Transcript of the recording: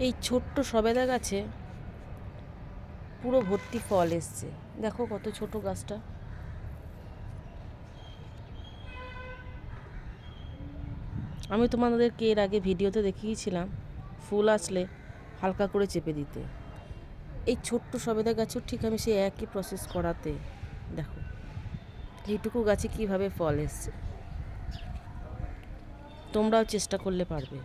এই ছোট্ট সবেদা গাছে পুরো ভর্তি ফল এসছে। দেখো কত ছোট গাছটা। আমি তোমাদেরকে এর আগে ভিডিওতে দেখিয়েছিলাম ফুল আসলে হালকা করে চেপে দিতে। এই ছোট্ট সবেদা গাছেও ঠিক আমি সেই একই প্রসেস করাতে দেখো এইটুকু গাছে কিভাবে ফল এসছে। তোমরাও চেষ্টা করলে পারবে।